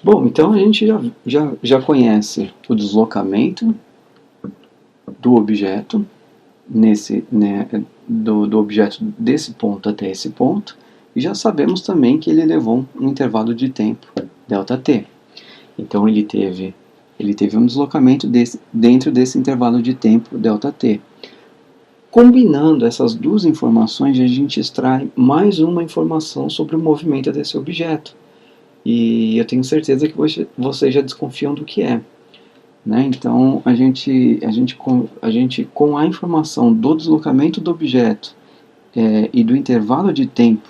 Bom, então a gente já conhece o deslocamento do objeto, do objeto desse ponto até esse ponto, e já sabemos também que ele levou um intervalo de tempo, ΔT. Então ele teve um deslocamento dentro desse intervalo de tempo, ΔT. Combinando essas duas informações, a gente extrai mais uma informação sobre o movimento desse objeto. E eu tenho certeza que vocês já desconfiam do que é. Né? Então, a gente, com a informação do deslocamento do objeto e do intervalo de tempo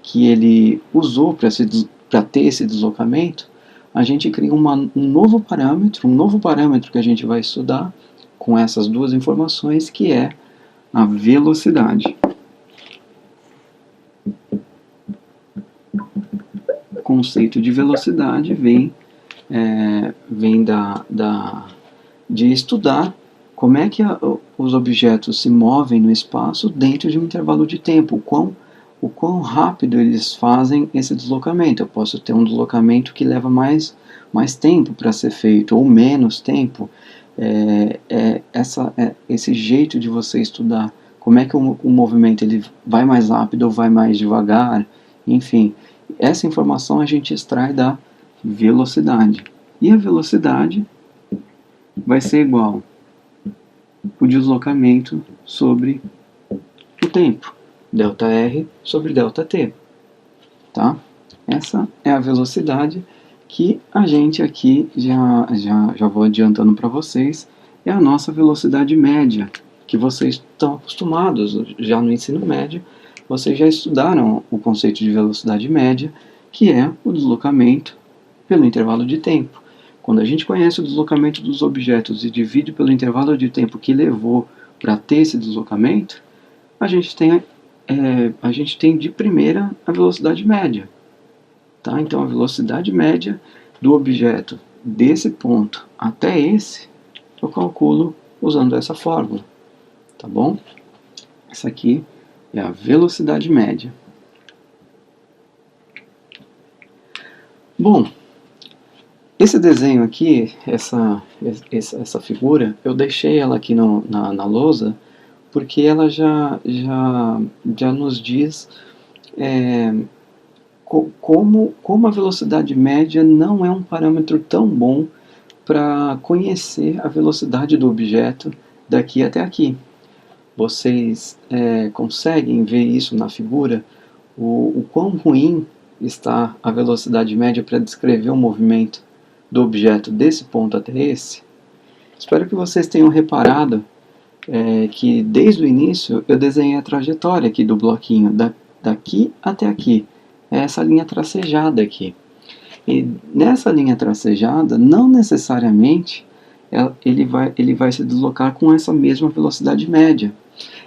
que ele usou para ter esse deslocamento, a gente cria um novo parâmetro que a gente vai estudar com essas duas informações, que é a velocidade. O conceito de velocidade vem de estudar como é que os objetos se movem no espaço dentro de um intervalo de tempo, o quão rápido eles fazem esse deslocamento. Eu posso ter um deslocamento que leva mais tempo para ser feito, ou menos tempo. Esse jeito de você estudar como é que o movimento ele vai mais rápido ou vai mais devagar, enfim, essa informação a gente extrai da velocidade. E a velocidade vai ser igual o deslocamento sobre o tempo, ΔR sobre ΔT. Tá? Essa é a velocidade que a gente aqui, já vou adiantando para vocês, é a nossa velocidade média, que vocês estão acostumados já no ensino médio, vocês já estudaram o conceito de velocidade média, que é o deslocamento pelo intervalo de tempo. Quando a gente conhece o deslocamento dos objetos e divide pelo intervalo de tempo que levou para ter esse deslocamento, a gente tem de primeira a velocidade média. Tá? Então, a velocidade média do objeto desse ponto até esse, eu calculo usando essa fórmula. Tá bom? Essa aqui é a velocidade média. Bom, esse desenho aqui, essa figura, eu deixei ela aqui na lousa, porque ela já nos diz como a velocidade média não é um parâmetro tão bom para conhecer a velocidade do objeto daqui até aqui. Vocês conseguem ver isso na figura, o quão ruim está a velocidade média para descrever o movimento do objeto desse ponto até esse? Espero que vocês tenham reparado que desde o início eu desenhei a trajetória aqui do bloquinho, daqui até aqui. É essa linha tracejada aqui. E nessa linha tracejada, não necessariamente ele vai se deslocar com essa mesma velocidade média.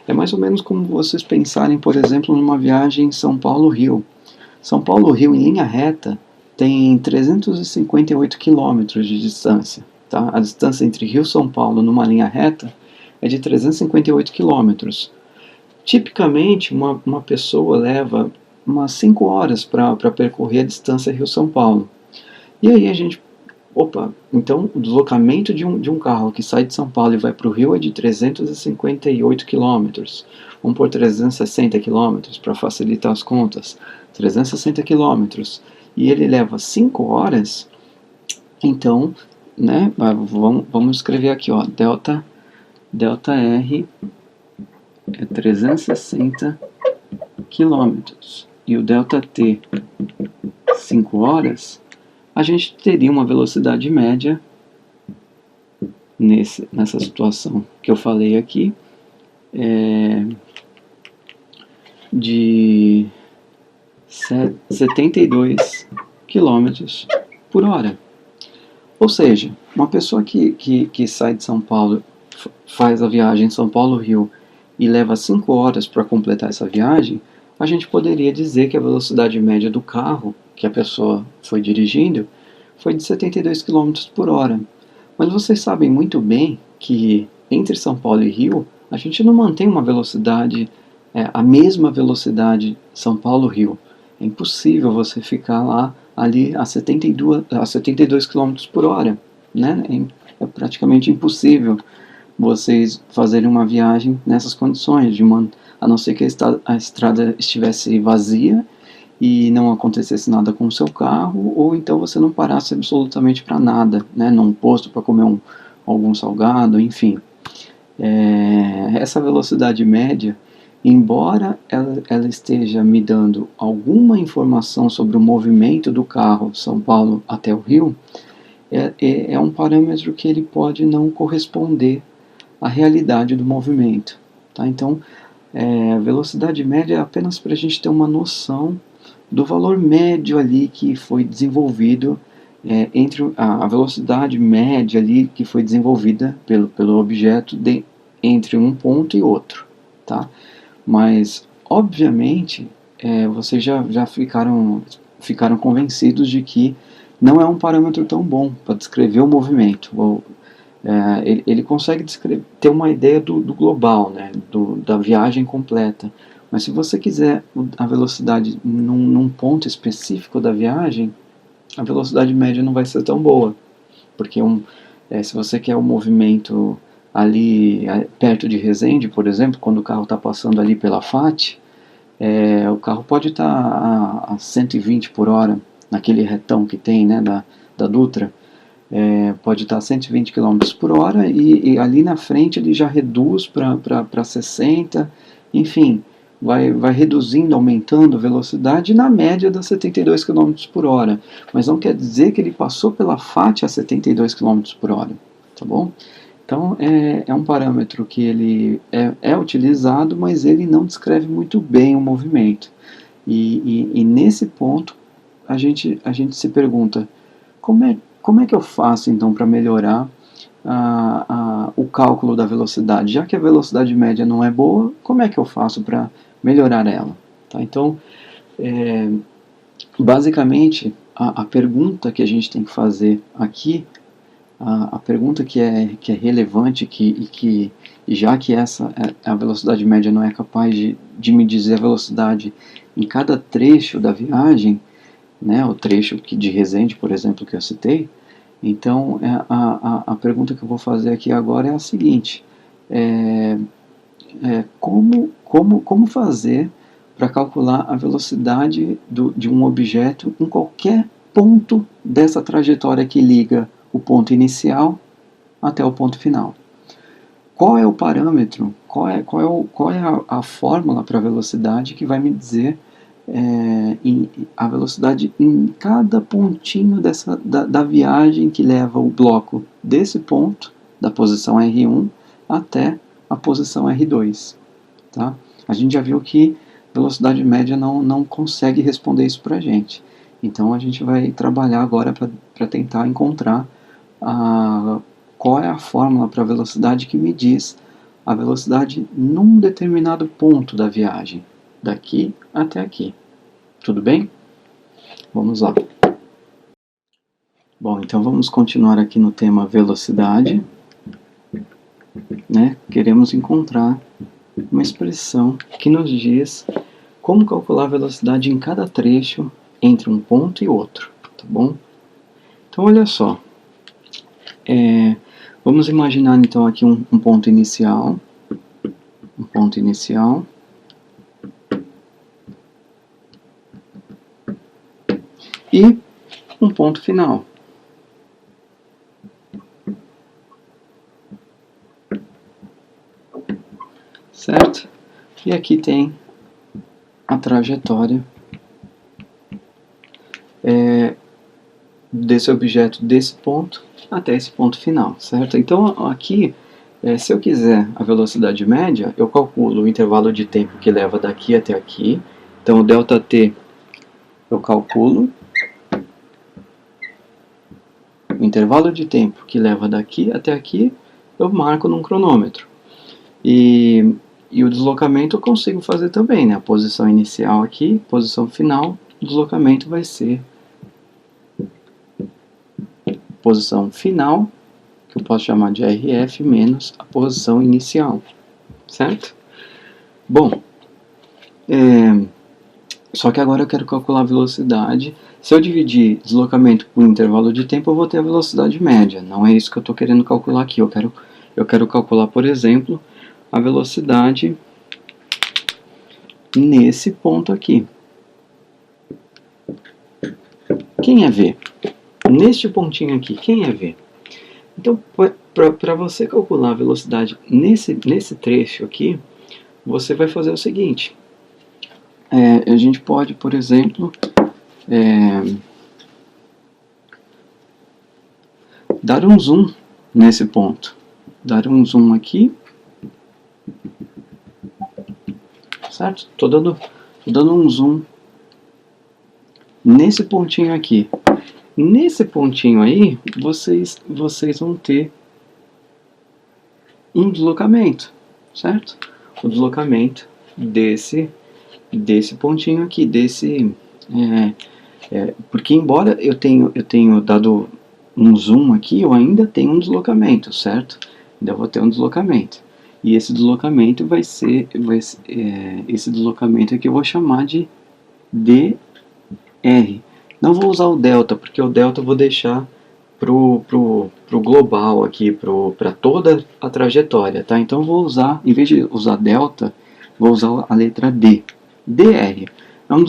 É mais ou menos como vocês pensarem, por exemplo, numa viagem São Paulo-Rio. São Paulo-Rio em linha reta tem 358 quilômetros de distância. Tá? A distância entre Rio e São Paulo numa linha reta é de 358 quilômetros. Tipicamente, uma pessoa leva umas 5 horas para percorrer a distância Rio-São Paulo. E aí a gente, então o deslocamento de um carro que sai de São Paulo e vai para o Rio é de 358 quilômetros. Vamos por 360 quilômetros para facilitar as contas. 360 quilômetros. E ele leva 5 horas, então, né, vamos escrever aqui, ó, ΔR é 360 quilômetros. E o ΔT 5 horas, a gente teria uma velocidade média nessa situação que eu falei aqui, de 72 km por hora. Ou seja, uma pessoa que sai de São Paulo, faz a viagem São Paulo-Rio e leva 5 horas para completar essa viagem, a gente poderia dizer que a velocidade média do carro que a pessoa foi dirigindo foi de 72 km por hora. Mas vocês sabem muito bem que entre São Paulo e Rio, a gente não mantém uma velocidade, a mesma velocidade São Paulo-Rio. É impossível você ficar lá ali a 72 km por hora, né? É praticamente impossível vocês fazerem uma viagem nessas condições, a não ser que a estrada estivesse vazia e não acontecesse nada com o seu carro, ou então você não parasse absolutamente para nada, né? Num posto para comer algum salgado, enfim. Essa velocidade média, embora ela esteja me dando alguma informação sobre o movimento do carro São Paulo até o Rio, é um parâmetro que ele pode não corresponder à realidade do movimento. Tá? Então, a velocidade média é apenas para a gente ter uma noção do valor médio ali que foi desenvolvido entre a velocidade média ali que foi desenvolvida pelo objeto entre um ponto e outro, tá? Mas, obviamente, vocês já ficaram convencidos de que não é um parâmetro tão bom para descrever o movimento. Ele consegue ter uma ideia do global, né, da viagem completa. Mas se você quiser a velocidade num ponto específico da viagem, a velocidade média não vai ser tão boa. Porque se você quer um movimento ali perto de Resende, por exemplo, quando o carro está passando ali pela FAT, o carro pode estar a 120 por hora, naquele retão que tem, né, da Dutra. Pode estar a 120 km por hora e ali na frente ele já reduz para 60, enfim, vai reduzindo, aumentando a velocidade na média das 72 km por hora, mas não quer dizer que ele passou pela FAT a 72 km por hora, tá bom? Então é um parâmetro que ele é utilizado, mas ele não descreve muito bem o movimento, e nesse ponto a gente se pergunta, como é que eu faço então para melhorar o cálculo da velocidade? Já que a velocidade média não é boa, como é que eu faço para melhorar ela? Tá? Então, basicamente, a pergunta que a gente tem que fazer aqui, a pergunta que é relevante, e já que a velocidade média não é capaz de me dizer a velocidade em cada trecho da viagem, né, o trecho de Resende, por exemplo, que eu citei, então a pergunta que eu vou fazer aqui agora é a seguinte: como fazer para calcular a velocidade de um objeto em qualquer ponto dessa trajetória que liga o ponto inicial até o ponto final? Qual é o parâmetro, qual é a fórmula para a velocidade que vai me dizer a velocidade em cada pontinho da viagem que leva o bloco desse ponto, da posição R1, até a posição R2. Tá? A gente já viu que velocidade média não consegue responder isso para a gente. Então a gente vai trabalhar agora para tentar encontrar qual é a fórmula para a velocidade que me diz a velocidade num determinado ponto da viagem, daqui até aqui. Tudo bem? Vamos lá. Bom, então vamos continuar aqui no tema velocidade, né? Queremos encontrar uma expressão que nos diz como calcular a velocidade em cada trecho entre um ponto e outro, tá bom? Então olha só, vamos imaginar então aqui um ponto inicial, e um ponto final. Certo? E aqui tem a trajetória desse objeto, desse ponto até esse ponto final, certo? Então aqui, se eu quiser a velocidade média, eu calculo o intervalo de tempo que leva daqui até aqui. Então o ΔT eu calculo o intervalo de tempo que leva daqui até aqui, eu marco num cronômetro. E o deslocamento eu consigo fazer também, né? A posição inicial aqui, posição final, o deslocamento vai ser posição final, que eu posso chamar de RF, menos a posição inicial, certo? Bom, Só que agora eu quero calcular a velocidade. Se eu dividir deslocamento por intervalo de tempo, eu vou ter a velocidade média. Não é isso que eu estou querendo calcular aqui. Eu quero calcular, por exemplo, a velocidade nesse ponto aqui. Quem é V? Neste pontinho aqui, quem é V? Então, para você calcular a velocidade nesse trecho aqui, você vai fazer o seguinte. A gente pode, por exemplo, dar um zoom nesse ponto. Dar um zoom aqui. Certo? Estou dando um zoom nesse pontinho aqui. Nesse pontinho aí, vocês vão ter um deslocamento, certo? O deslocamento desse pontinho aqui, porque embora eu tenho dado um zoom aqui, eu ainda tenho um deslocamento, certo? Ainda vou ter um deslocamento. E esse deslocamento vai ser esse deslocamento aqui eu vou chamar de dr. Não vou usar o delta, porque o delta eu vou deixar pro global aqui, para toda a trajetória, tá? Então eu vou usar, em vez de usar delta, vou usar a letra D. dr é um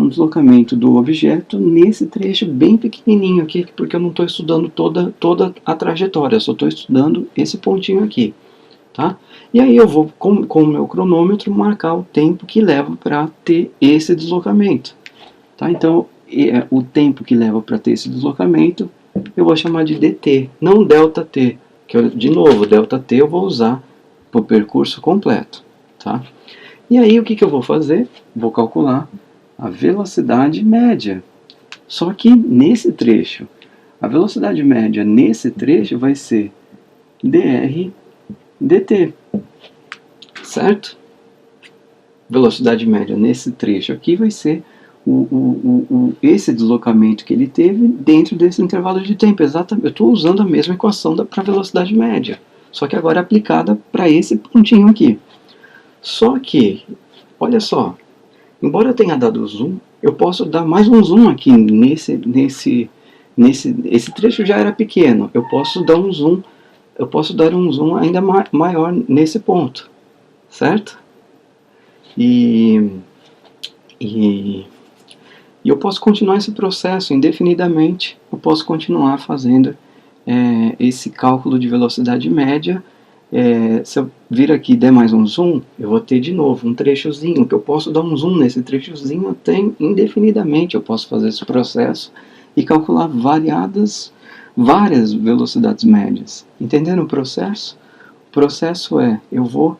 deslocamento do objeto nesse trecho bem pequenininho aqui, porque eu não estou estudando toda a trajetória, eu só estou estudando esse pontinho aqui, tá? E aí eu vou, com o meu cronômetro, marcar o tempo que leva para ter esse deslocamento, tá? Então, o tempo que leva para ter esse deslocamento, eu vou chamar de dt, não ΔT, que de novo, ΔT eu vou usar para o percurso completo, tá? E aí o que eu vou fazer? Vou calcular a velocidade média. Só que nesse trecho, a velocidade média nesse trecho vai ser dr dt, certo? Velocidade média nesse trecho aqui vai ser esse deslocamento que ele teve dentro desse intervalo de tempo. Exatamente, eu estou usando a mesma equação para a velocidade média, só que agora aplicada para esse pontinho aqui. Só que, olha só, embora eu tenha dado zoom, eu posso dar mais um zoom aqui esse trecho já era pequeno. Eu posso dar um zoom ainda maior nesse ponto, certo? E eu posso continuar esse processo indefinidamente. Eu posso continuar fazendo esse cálculo de velocidade média. Se eu vir aqui e der mais um zoom, eu vou ter de novo um trechozinho, que eu posso dar um zoom nesse trechozinho até indefinidamente. Eu posso fazer esse processo e calcular várias velocidades médias. Entendendo o processo? O processo eu vou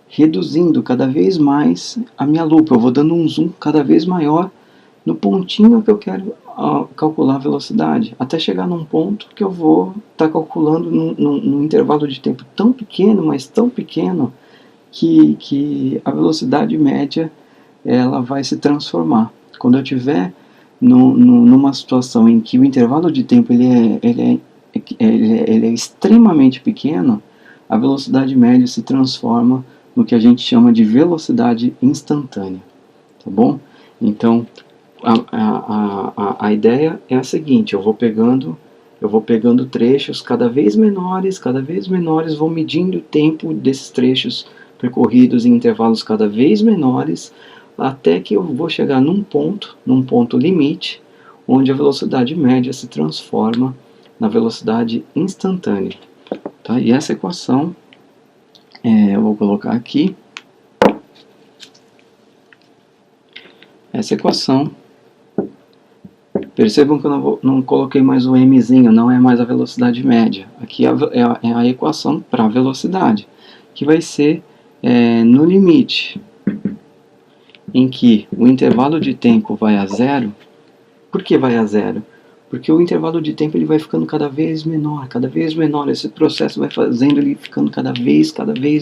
reduzindo cada vez mais a minha lupa, eu vou dando um zoom cada vez maior no pontinho que eu quero calcular a velocidade, até chegar num ponto que eu vou estar calculando num intervalo de tempo tão pequeno, mas tão pequeno, que a velocidade média ela vai se transformar. Quando eu estiver numa situação em que o intervalo de tempo ele é extremamente pequeno, a velocidade média se transforma no que a gente chama de velocidade instantânea, tá bom? Então, a ideia é a seguinte: eu vou pegando trechos cada vez menores, vou medindo o tempo desses trechos percorridos em intervalos cada vez menores, até que eu vou chegar num ponto limite, onde a velocidade média se transforma na velocidade instantânea, tá? E essa equação eu vou colocar aqui. Essa equação, percebam que eu não coloquei mais o mzinho, não é mais a velocidade média. Aqui é a equação para a velocidade, que vai ser no limite em que o intervalo de tempo vai a zero. Por que vai a zero? Porque o intervalo de tempo ele vai ficando cada vez menor, esse processo vai fazendo ele ficando cada vez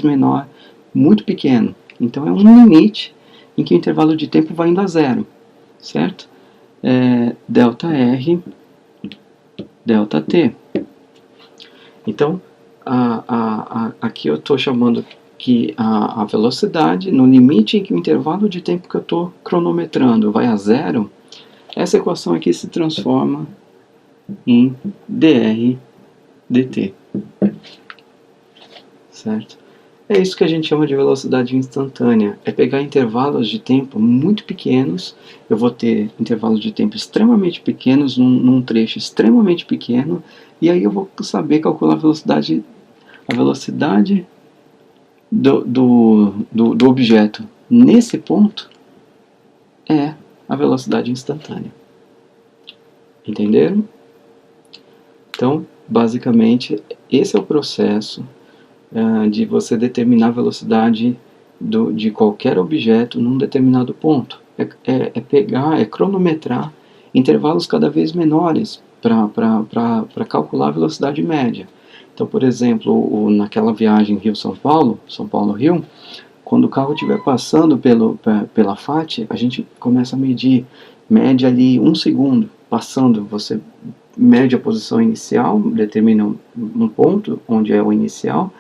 menor, muito pequeno. Então é um limite em que o intervalo de tempo vai indo a zero, certo? ΔR, ΔT. Então, aqui eu estou chamando que a velocidade, no limite em que o intervalo de tempo que eu estou cronometrando vai a zero, essa equação aqui se transforma em dr dt, certo? É isso que a gente chama de velocidade instantânea, é pegar intervalos de tempo muito pequenos, eu vou ter intervalos de tempo extremamente pequenos, num trecho extremamente pequeno, e aí eu vou saber calcular a velocidade do objeto nesse ponto é a velocidade instantânea. Entenderam? Então, basicamente, esse é o processo de você determinar a velocidade de qualquer objeto num determinado ponto. É cronometrar intervalos cada vez menores para calcular a velocidade média. Então, por exemplo, naquela viagem Rio-São Paulo, São Paulo-Rio, quando o carro estiver passando pela FAT, a gente começa a mede ali 1 segundo, passando, você mede a posição inicial, determina um ponto, onde é o inicial,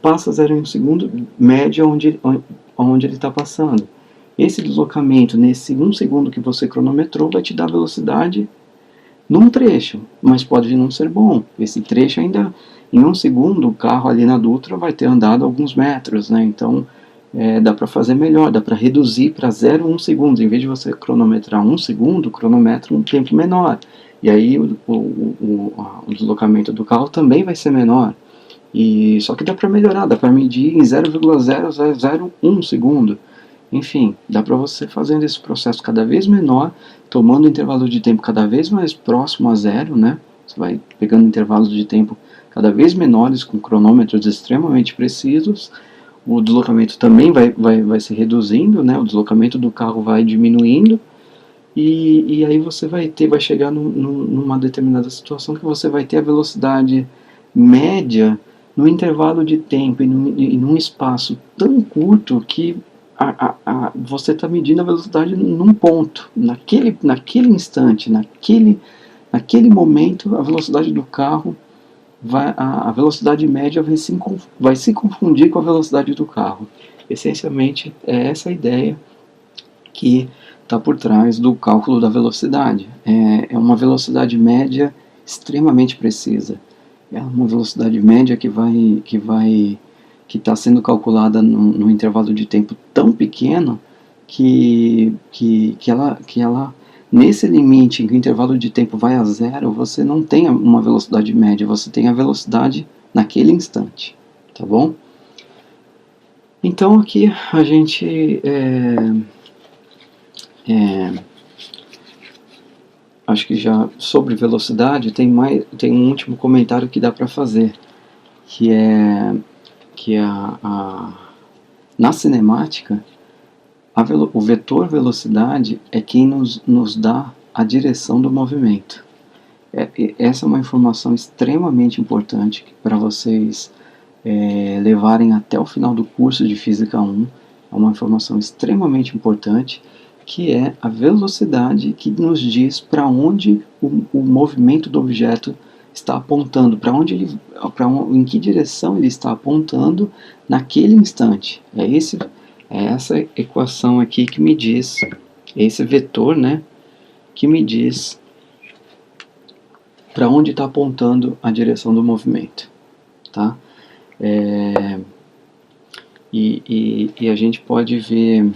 passa 0 em 1 segundo, mede onde ele está passando. Esse deslocamento, nesse 1 segundo que você cronometrou, vai te dar velocidade num trecho, mas pode não ser bom. Esse trecho ainda, em 1 segundo, o carro ali na Dutra vai ter andado alguns metros, né? Então, dá para fazer melhor, dá para reduzir para 0,1 segundos. Em vez de você cronometrar 1 segundo, cronometra um tempo menor. E aí o deslocamento do carro também vai ser menor. Só que dá para melhorar, dá para medir em 0,0001 segundo. Enfim, dá para você fazendo esse processo cada vez menor, tomando um intervalo de tempo cada vez mais próximo a zero, né? Você vai pegando intervalos de tempo cada vez menores, com cronômetros extremamente precisos. O deslocamento também vai se reduzindo, né? O deslocamento do carro vai diminuindo. E aí você vai chegar numa determinada situação que você vai ter a velocidade média no intervalo de tempo e num espaço tão curto que você está medindo a velocidade num ponto, naquele instante, naquele momento, a velocidade do carro, a velocidade média vai se confundir com a velocidade do carro. Essencialmente, é essa a ideia que está por trás do cálculo da velocidade. É uma velocidade média extremamente precisa. É uma velocidade média que está sendo calculada num intervalo de tempo tão pequeno que ela nesse limite em que o intervalo de tempo vai a zero, você não tem uma velocidade média, você tem a velocidade naquele instante, tá bom? Então aqui a gente acho que já sobre velocidade tem um último comentário que dá para fazer, que é na cinemática o vetor velocidade é quem nos dá a direção do movimento. Essa é uma informação extremamente importante para vocês levarem até o final do curso de Física 1. É uma informação extremamente importante, que é a velocidade que nos diz para onde o movimento do objeto está apontando, em que direção ele está apontando naquele instante. É essa equação aqui que me diz, esse vetor, né, que me diz para onde está apontando a direção do movimento, tá? E a gente pode ver,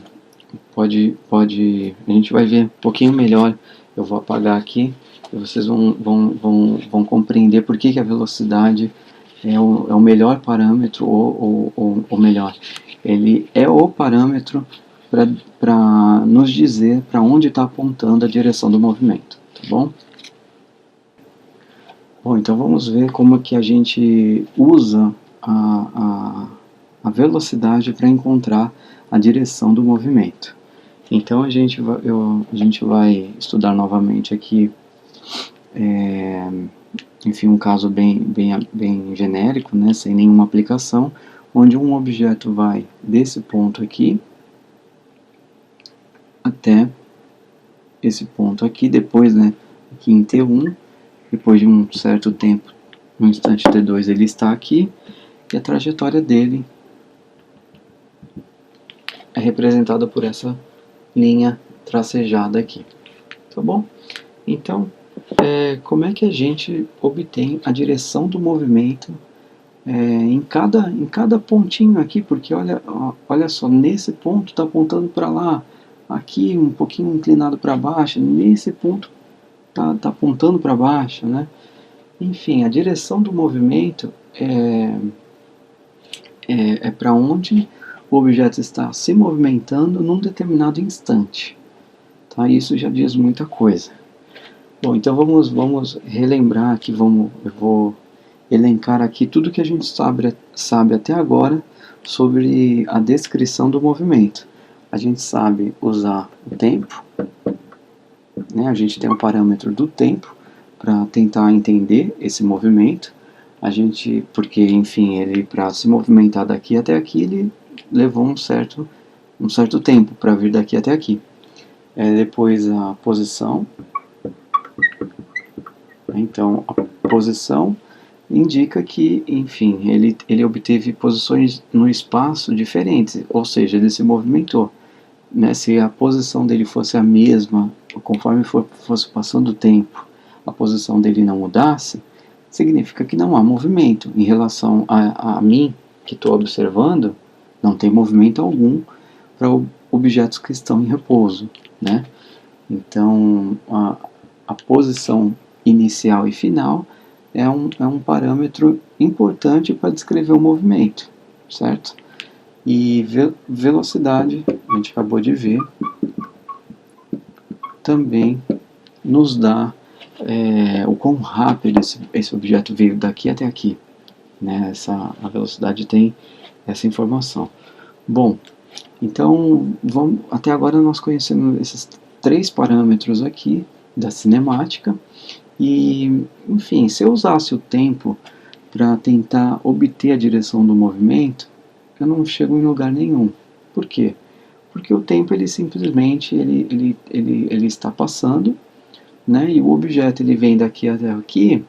a gente vai ver um pouquinho melhor. Eu vou apagar aqui e vocês vão compreender por que a velocidade é o melhor parâmetro, ou melhor, ele é o parâmetro para nos dizer para onde está apontando a direção do movimento, tá bom? Bom, então vamos ver como que a gente usa a velocidade para encontrar a direção do movimento. Então a gente vai estudar novamente aqui, enfim, um caso bem genérico, né, sem nenhuma aplicação, onde um objeto vai desse ponto aqui até esse ponto aqui, depois, né, aqui em T1, depois de um certo tempo, no instante T2 ele está aqui, e a trajetória dele é representada por essa linha tracejada aqui, tá bom? Então, como é que a gente obtém a direção do movimento em cada pontinho aqui? Porque olha só, nesse ponto está apontando para lá, aqui um pouquinho inclinado para baixo, nesse ponto tá apontando para baixo, né? Enfim, a direção do movimento é para onde o objeto está se movimentando num determinado instante. Tá? Isso já diz muita coisa. Bom, então vamos relembrar aqui, eu vou elencar aqui tudo que a gente sabe até agora sobre a descrição do movimento. A gente sabe usar o tempo, né? A gente tem um parâmetro do tempo para tentar entender esse movimento. Porque, enfim, ele para se movimentar daqui até aqui, ele levou um certo tempo para vir daqui até aqui. Depois a posição. Então, a posição indica que, enfim, ele obteve posições no espaço diferentes, ou seja, ele se movimentou. Né? Se a posição dele fosse a mesma, conforme fosse passando o tempo, a posição dele não mudasse, significa que não há movimento. Em relação a mim, que estou observando, não tem movimento algum para objetos que estão em repouso, né? Então, a posição inicial e final é um parâmetro importante para descrever o movimento, certo? E velocidade, a gente acabou de ver, também nos dá o quão rápido esse objeto veio daqui até aqui, né? A velocidade tem essa informação. Bom, então até agora nós conhecemos esses 3 parâmetros aqui da cinemática e, enfim, se eu usasse o tempo para tentar obter a direção do movimento, eu não chego em lugar nenhum. Por quê? Porque o tempo ele simplesmente ele está passando, né? E o objeto ele vem daqui até aqui.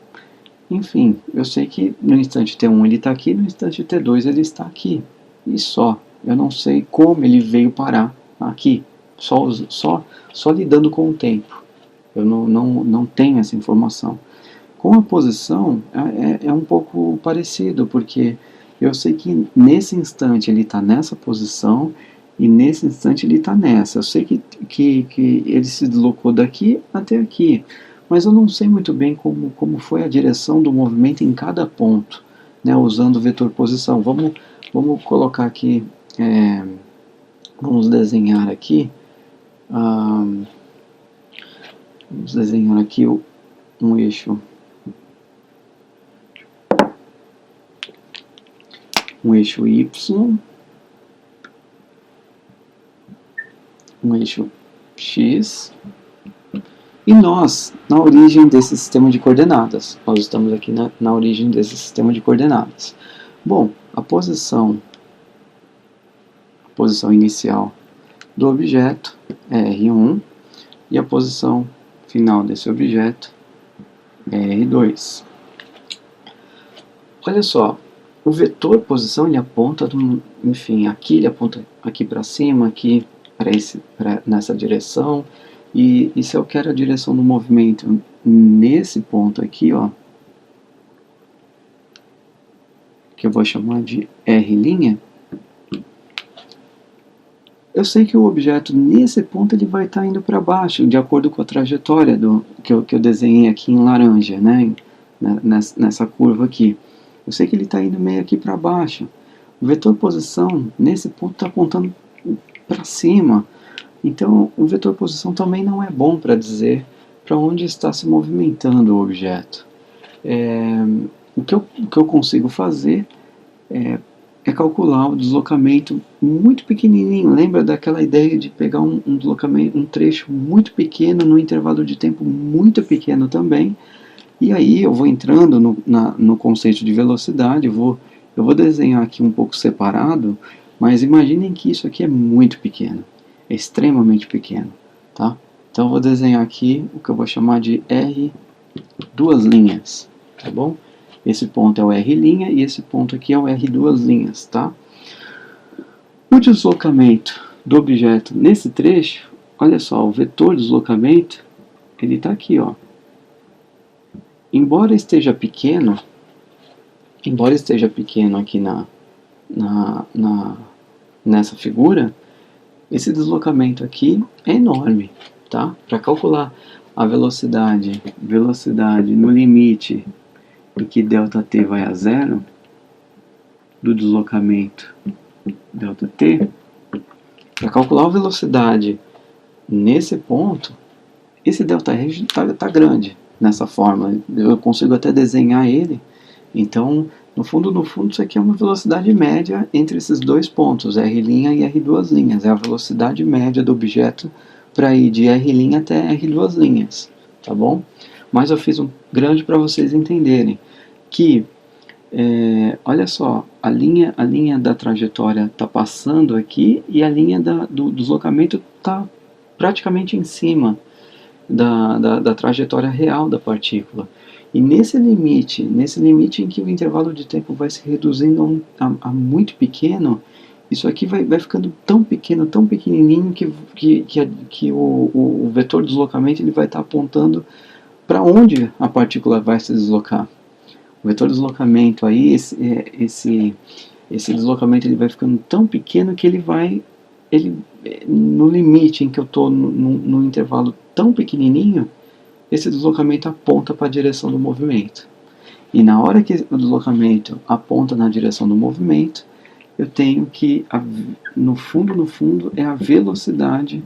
Enfim, eu sei que no instante T1 ele está aqui, no instante T2 ele está aqui. E só. Eu não sei como ele veio parar aqui. Só lidando com o tempo. Eu não tenho essa informação. Com a posição é um pouco parecido, porque eu sei que nesse instante ele está nessa posição e nesse instante ele está nessa. Eu sei que ele se deslocou daqui até aqui, mas eu não sei muito bem como foi a direção do movimento em cada ponto, né, usando o vetor posição. Vamos colocar aqui, vamos desenhar aqui, um eixo. Um eixo Y, um eixo X, e nós, na origem desse sistema de coordenadas, nós estamos aqui na origem desse sistema de coordenadas. Bom, a posição inicial do objeto é R1, e a posição final desse objeto é R2. Olha só, o vetor posição ele aponta, enfim, aqui ele aponta aqui para cima, aqui nessa direção, e se eu quero a direção do movimento nesse ponto aqui, ó, que eu vou chamar de R', eu sei que o objeto nesse ponto ele vai estar indo para baixo, de acordo com a trajetória que eu desenhei aqui em laranja, né, nessa curva aqui. Eu sei que ele está indo meio aqui para baixo. O vetor posição, nesse ponto, está apontando para cima. Então, o vetor posição também não é bom para dizer para onde está se movimentando o objeto. O que eu consigo fazer é calcular o deslocamento muito pequenininho. Lembra daquela ideia de pegar um deslocamento, um trecho muito pequeno, num intervalo de tempo muito pequeno também. E aí eu vou entrando no conceito de velocidade, eu vou desenhar aqui um pouco separado, mas imaginem que isso aqui é muito pequeno, é extremamente pequeno, tá? Então eu vou desenhar aqui o que eu vou chamar de R duas linhas, tá bom? Esse ponto é o R' e esse ponto aqui é o R duas linhas, tá? O deslocamento do objeto nesse trecho, olha só, o vetor de deslocamento, ele está aqui, ó. Embora esteja pequeno aqui nessa figura, esse deslocamento aqui é enorme, tá? Para calcular a velocidade no limite em que ΔT vai a zero, do deslocamento ΔT, para calcular a velocidade nesse ponto, esse ΔR está grande nessa forma. Eu consigo até desenhar ele. Então, no fundo, isso aqui é uma velocidade média entre esses dois pontos, R' e R2'. É a velocidade média do objeto para ir de R' até R2', tá bom? Mas eu fiz um grande para vocês entenderem que, olha só, a linha da trajetória está passando aqui e a linha do deslocamento está praticamente em cima da trajetória real da partícula. E nesse limite em que o intervalo de tempo vai se reduzindo a muito pequeno, isso aqui vai ficando tão pequeno, tão pequenininho, que o vetor de deslocamento ele vai estar apontando para onde a partícula vai se deslocar. O vetor de deslocamento aí, esse deslocamento ele vai ficando tão pequeno que no limite em que eu estou no intervalo tão pequenininho, esse deslocamento aponta para a direção do movimento. E na hora que o deslocamento aponta na direção do movimento, eu tenho que, no fundo, é a velocidade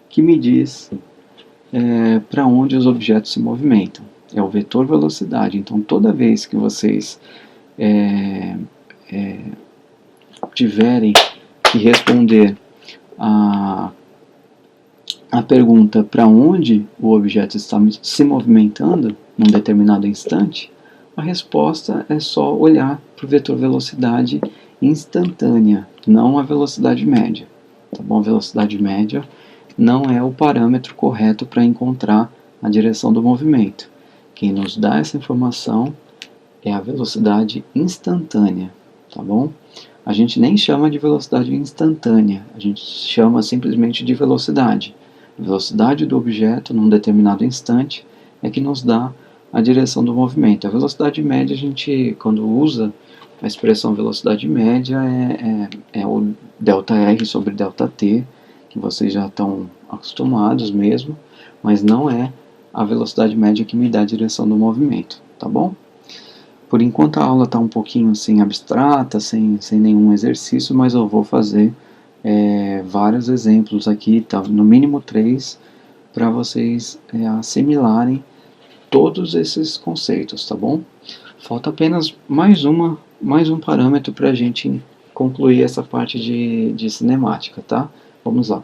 que me diz para onde os objetos se movimentam. É o vetor velocidade. Então, toda vez que vocês tiverem que responder a pergunta para onde o objeto está se movimentando num determinado instante, a resposta é só olhar para o vetor velocidade instantânea, não a velocidade média. Tá bom? A velocidade média não é o parâmetro correto para encontrar a direção do movimento. Quem nos dá essa informação é a velocidade instantânea, tá bom? A gente nem chama de velocidade instantânea, a gente chama simplesmente de velocidade. A velocidade do objeto num determinado instante é que nos dá a direção do movimento. A velocidade média, a gente, quando usa a expressão velocidade média, é o ΔR sobre ΔT, que vocês já estão acostumados mesmo, mas não é a velocidade média que me dá a direção do movimento, tá bom? Por enquanto a aula está um pouquinho assim abstrata, sem nenhum exercício, mas eu vou fazer vários exemplos aqui, tá? No mínimo 3, para vocês assimilarem todos esses conceitos, tá bom? Falta apenas mais um parâmetro para a gente concluir essa parte de cinemática, tá? Vamos lá.